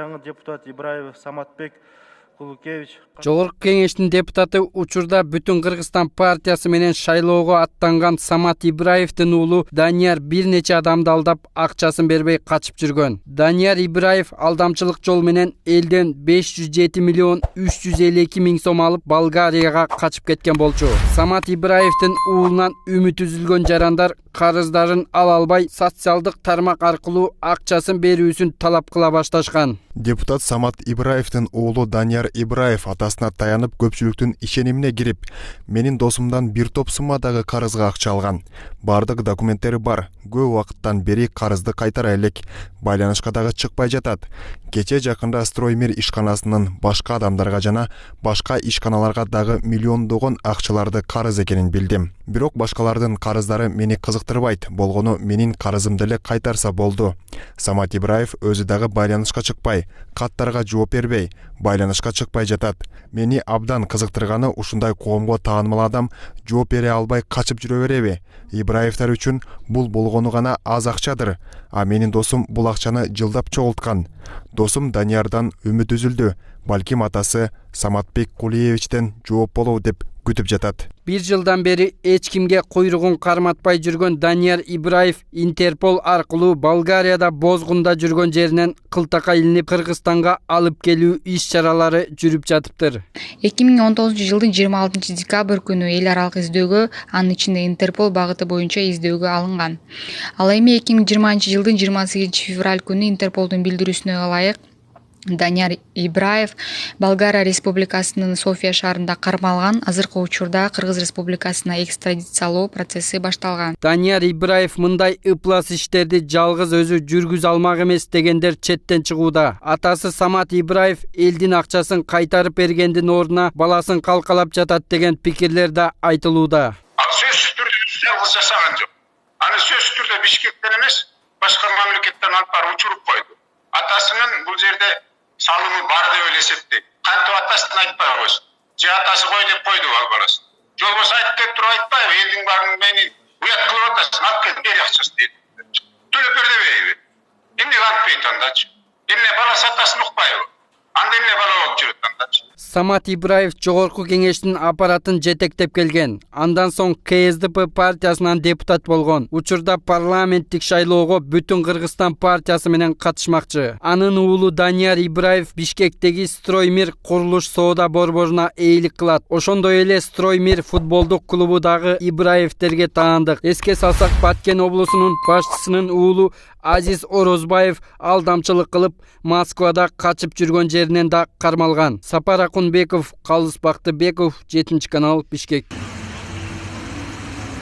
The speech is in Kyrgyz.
Жаңы депутат Ибраев Саматбек Кулукевич. Жогорку кеңештин депутаты учурда Бүтүн Кыргызстан партиясы менен шайлоого аттанган Самат Ибраевдин уулу Данияр бир нече адамды алдап акчасын бербей качып жүргөн. Данияр Ибраев алдамчылык жол менен элден 507 миллион 352 миң сом алып Болгарияга качып кеткен болчу. Самат Ибраевдин уулунан үмүт үзүлгөн жарандар карыздарын ала албай социалдык тармак аркылуу акчасын берүүсүн талап кыла башташкан. Депутат Самат Ибраевдин уулу Данияр Ибраев атасына таянып көпчүлүктүн ишенимине кирип, менин досумдан бир топ суммадагы карызга акча алган. Бардык документтери бар. Көп убакыттан бери карызды кайтара элек. Байланышка дагы чыкпай жатат. Кече жакында Строймир ишканасынын башка адамдарга жана башка ишканаларга дагы миллиондогон акчаларды карыз экенин билдим. Бирок башкалардын карыздары мени кызыктырбайт. Болгону менин карызымды эле кайтарса болду. Самат Ибраев өзү дагы байланышка чыкпай, каттарга жооп бербей, байланышка чыкпай жатат. Мени абдан кызыктырганы ушундай коомго таанымал адам жооп бере албай качып жүрө береби? Ибраевтер үчүн бул болгону гана аз акчадыр. А менин досум бул акчаны жылдап чогулткан. Досум Даниярдан үмүт үзүлдү. Балким атасы Саматбек Кулиевичтен жооп болобу деп күтүп жатат. Бир жылдан бери эч кимге куйругун карматпай жүргөн Данияр Ибраев Интерпол аркылуу Болгарияда бозгунда жүргөн жеринен кылтакка илинип Кыргызстанга алып келүү иш-чаралары жүрүп жатыптыр. 2019 жылдын 26 декабрь күнү эл аралык издөөгө, анын ичинде Интерпол багыты боюнча издөөгө алынган. Ал эми 2020 жылдын 28 февраль күнү Интерполдун билдирүүсүнө ылайык Данияр Ибраев Болгария Республикасынын София шаарында кармалган. Азыркы учурда Кыргыз Республикасына экстрадициялоо процесси башталган. Данияр Ибраев мындай ыплас иштерди жалгыз өзү жүргүзө алмак эмес дегендер четтен чыгууда. Атасы Самат Ибраев элдин акчасын кайтарып бергендин ордуна баласын калкалап жатат деген пикирлер да айтылууда. Сөзсүз түрдө жалгыз жашаган жок. Аны сөзсүз түрдө Бишкектен эмес, башка мамлекеттен алып барып учуруп койду. Атасынын бул жерде салымы бар деп эле эсептейт. Кантип атасын айтпай койсун. Же атасы кой деп койду ал баласын. Жол болсо айтып келип туруп айтпайбы, элдин баарын мени уят кылып атасың, алып кел бер акчасын дейт. Төлөп бер дебейби? Эмне антпейт андачы? Эмне баласы атасын укпайбы? Анда эмне бала болуп жүрөт андачы? Самат Ибраев жогорку кеңештин аппаратын жетектеп келген. Андан соң КСДП партиясынан депутат болгон. Учурда парламенттик шайлоого Бүтүн Кыргызстан партиясы менен катышмакчы. Анын уулу Данияр Ибраев Бишкектеги Строймир курулуш соода борборуна ээлик кылат. Ошондой эле Строймир футболдук клубу дагы Ибраевтерге таандык. Эске салсак, Баткен облусунун башчысынын уулу Азиз Орозбаев алдамчылык кылып, Москвада качып жүргөн жеринен да кармалган. Сапар Акунбеков, Калыс Бактыбеков, 7 канал, Бишкек.